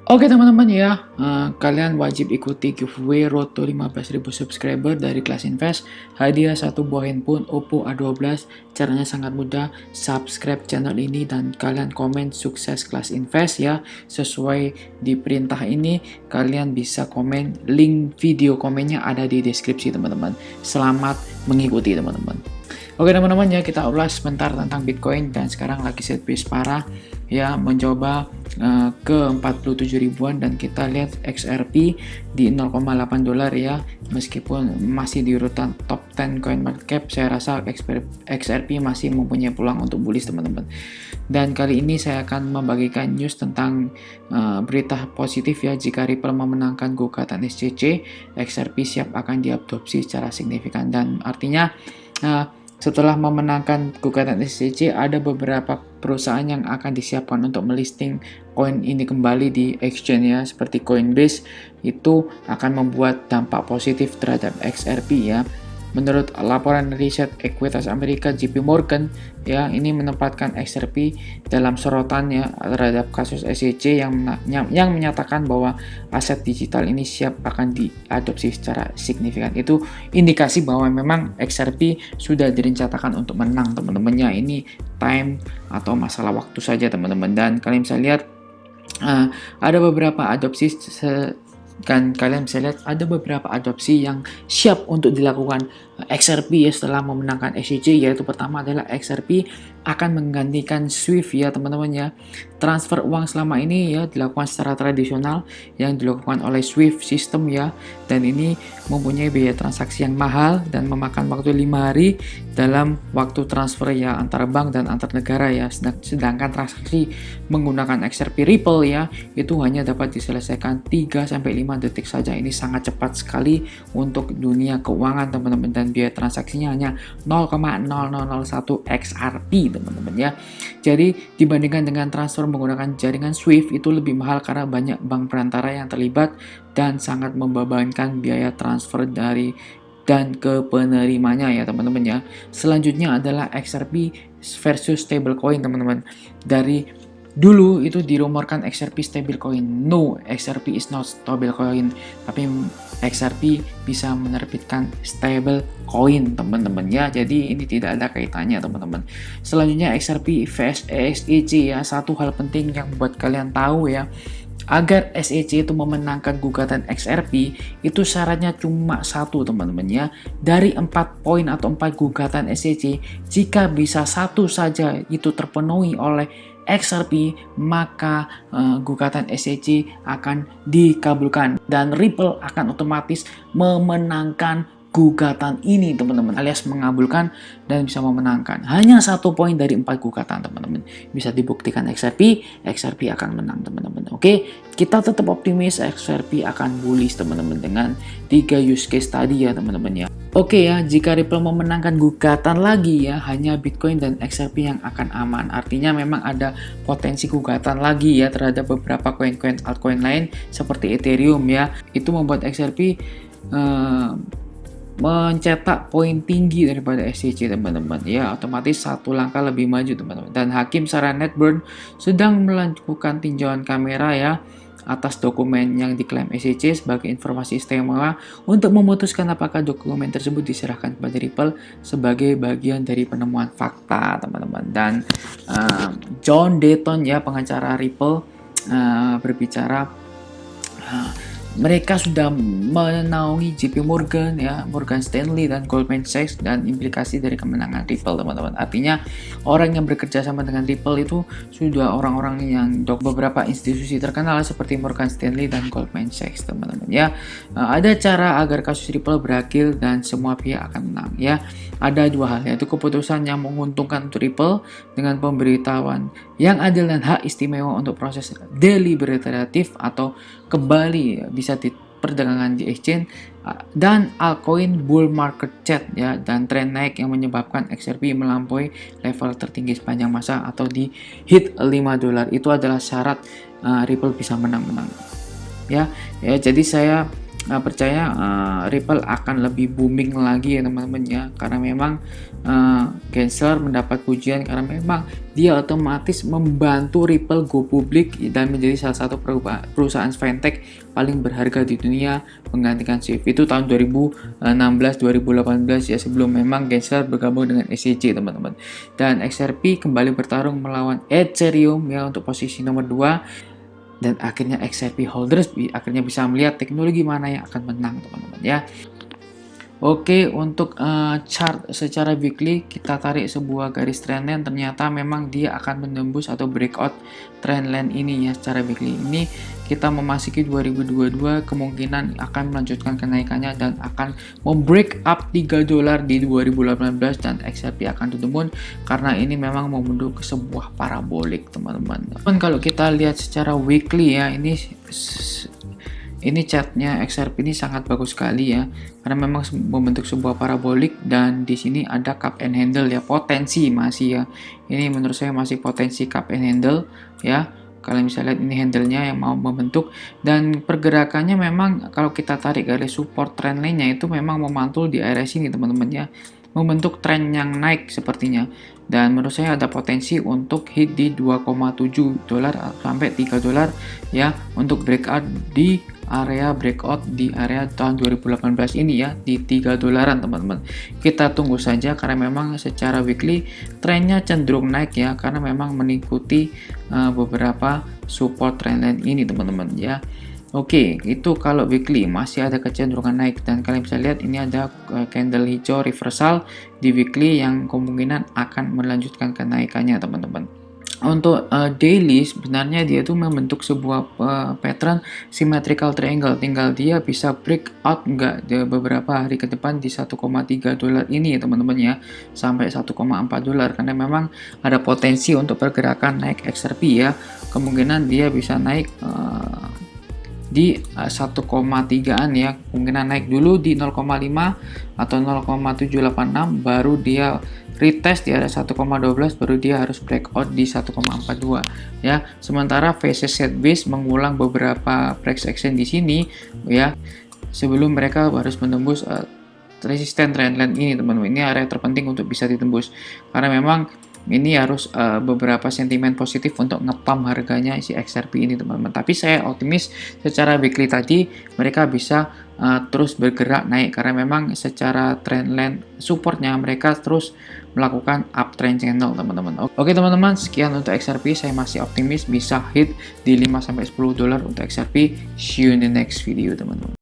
Oke teman-teman ya, kalian wajib ikuti giveaway Road to 15.000 subscriber dari Kelas Invest. Hadiah satu buah handphone Oppo A12. Caranya sangat mudah, subscribe channel ini dan kalian komen sukses Kelas Invest ya. Sesuai di perintah ini, kalian bisa komen, link video komennya ada di deskripsi teman-teman. Selamat mengikuti teman-teman. Oke teman-teman ya, kita ulas sebentar tentang Bitcoin dan sekarang lagi sideways parah ya, mencoba ke 47 ribuan dan kita lihat XRP di 0,8 dolar ya, meskipun masih di urutan top 10 coin market cap. Saya rasa XRP masih mempunyai peluang untuk bullish teman-teman. Dan kali ini saya akan membagikan news tentang berita positif ya. Jika Ripple memenangkan gugatan SCC, XRP siap akan diadopsi secara signifikan. Dan artinya setelah memenangkan gugatan SCC, ada beberapa perusahaan yang akan disiapkan untuk melisting koin ini kembali di exchange ya, seperti Coinbase. Itu akan membuat dampak positif terhadap XRP ya. Menurut laporan riset ekuitas Amerika JP Morgan ya, ini menempatkan XRP dalam sorotan ya terhadap kasus SEC yang menyatakan bahwa aset digital ini siap akan diadopsi secara signifikan. Itu indikasi bahwa memang XRP sudah direncanakan untuk menang teman-temannya. Ini time atau masalah waktu saja teman-teman. Dan kalian bisa lihat ada beberapa adopsi kan kalian bisa lihat ada beberapa adopsi yang siap untuk dilakukan XRP ya setelah memenangkan SEC, yaitu pertama adalah XRP akan menggantikan SWIFT ya teman-teman ya. Transfer uang selama ini ya dilakukan secara tradisional yang dilakukan oleh SWIFT system ya, dan ini mempunyai biaya transaksi yang mahal dan memakan waktu 5 hari dalam waktu transfer ya antara bank dan antar negara ya. Sedangkan transaksi menggunakan XRP Ripple ya itu hanya dapat diselesaikan 3-5 detik saja. Ini sangat cepat sekali untuk dunia keuangan teman-teman, dan biaya transaksinya hanya 0,0001 XRP teman-teman ya. Jadi dibandingkan dengan transfer menggunakan jaringan SWIFT itu lebih mahal karena banyak bank perantara yang terlibat dan sangat membebankan biaya transfer dari dan ke penerimanya ya teman-teman ya. Selanjutnya adalah XRP versus stablecoin teman-teman. Dari dulu itu dirumorkan XRP stablecoin. No, XRP is not stablecoin, tapi XRP bisa menerbitkan stablecoin teman-teman ya. Jadi ini tidak ada kaitannya teman-teman. Selanjutnya XRP vs SEC ya. Satu hal penting yang buat kalian tahu ya, agar SEC itu memenangkan gugatan XRP itu syaratnya cuma satu teman-teman ya. Dari 4 poin atau 4 gugatan SEC, jika bisa satu saja itu terpenuhi oleh XRP, maka gugatan SEC akan dikabulkan dan Ripple akan otomatis memenangkan gugatan ini teman-teman, alias mengabulkan dan bisa memenangkan. Hanya 1 poin dari 4 gugatan teman-teman. Bisa dibuktikan XRP akan menang teman-teman. Oke, kita tetap optimis XRP akan bullish teman-teman dengan 3 use case tadi ya teman-teman ya. Oke ya, jika Ripple memenangkan gugatan lagi ya, hanya Bitcoin dan XRP yang akan aman. Artinya memang ada potensi gugatan lagi ya terhadap beberapa koin-koin altcoin lain seperti Ethereum ya. Itu membuat XRP mencetak poin tinggi daripada SEC teman-teman ya, otomatis satu langkah lebih maju teman-teman. Dan Hakim Sarah Netburn sedang melakukan tinjauan kamera ya atas dokumen yang diklaim SEC sebagai informasi istimewa untuk memutuskan apakah dokumen tersebut diserahkan kepada Ripple sebagai bagian dari penemuan fakta teman-teman. Dan John Dayton ya, pengacara Ripple berbicara mereka sudah menaungi JP Morgan ya, Morgan Stanley dan Goldman Sachs dan implikasi dari kemenangan Ripple teman-teman. Artinya orang yang bekerja sama dengan Ripple itu sudah orang-orang yang beberapa institusi terkenal seperti Morgan Stanley dan Goldman Sachs teman-teman ya. Ada cara agar kasus Ripple berakhir dan semua pihak akan menang ya. Ada 2 hal, yaitu keputusan yang menguntungkan untuk Ripple dengan pemberitahuan yang adil dan hak istimewa untuk proses deliberatif atau kembali bisa diperdagangkan di exchange, dan altcoin bull market chat ya, dan tren naik yang menyebabkan XRP melampaui level tertinggi sepanjang masa atau di hit 5 dolar. Itu adalah syarat Ripple bisa menang-menang ya. Jadi saya percaya Ripple akan lebih booming lagi ya teman-teman ya, karena memang Gensler mendapat pujian karena memang dia otomatis membantu Ripple go public dan menjadi salah satu perusahaan fintech paling berharga di dunia, menggantikan Swift. Itu tahun 2016-2018 ya, sebelum memang Gensler bergabung dengan SEC teman-teman. Dan XRP kembali bertarung melawan Ethereum ya untuk posisi nomor 2. Dan akhirnya XRP holders akhirnya bisa melihat teknologi mana yang akan menang teman-teman ya. Oke, untuk chart secara weekly kita tarik sebuah garis trendline, ternyata memang dia akan menembus atau breakout trendline ini ya secara weekly. Ini kita memasuki 2022, kemungkinan akan melanjutkan kenaikannya dan akan membreak up $3 di 2018 dan XRP akan tutup karena ini memang membentuk sebuah parabolik teman-teman. Dan kalau kita lihat secara weekly ya, ini chartnya XRP ini sangat bagus sekali ya, karena memang membentuk sebuah parabolik dan di sini ada cup and handle ya, potensi masih ya. Ini menurut saya masih potensi cup and handle ya. Kalau misalnya lihat ini handle-nya yang mau membentuk, dan pergerakannya memang kalau kita tarik garis support trend line-nya itu memang memantul di area sini teman-teman ya, membentuk tren yang naik sepertinya. Dan menurut saya ada potensi untuk hit di $2,7 sampai $3 ya, untuk breakout di area breakout di area tahun 2018 ini ya, di $3 teman-teman. Kita tunggu saja karena memang secara weekly trennya cenderung naik ya, karena memang mengikuti beberapa support trendline ini teman-teman ya. Oke, itu kalau weekly masih ada kecenderungan naik, dan kalian bisa lihat ini ada candle hijau reversal di weekly yang kemungkinan akan melanjutkan kenaikannya teman-teman. Untuk daily sebenarnya dia tuh membentuk sebuah pattern symmetrical triangle, tinggal dia bisa breakout enggak beberapa hari ke depan di $1,3 ini ya teman-teman ya, sampai $1,4, karena memang ada potensi untuk pergerakan naik XRP ya, kemungkinan dia bisa naik di 1,3an ya, kemungkinan naik dulu di 0,5 atau 0,786, baru dia retest di area 1,12, baru dia harus breakout di 1,42 ya. Sementara VC Sideways mengulang beberapa price action di sini ya, sebelum mereka harus menembus resisten trendline ini teman-teman. Ini area terpenting untuk bisa ditembus karena memang ini harus beberapa sentimen positif untuk ngepam harganya si XRP ini teman-teman. Tapi saya optimis secara weekly tadi mereka bisa terus bergerak naik karena memang secara trendline supportnya mereka terus melakukan uptrend channel teman-teman. Oke teman-teman, sekian untuk XRP. Saya masih optimis bisa hit di $5-10 untuk XRP. See you in the next video teman-teman.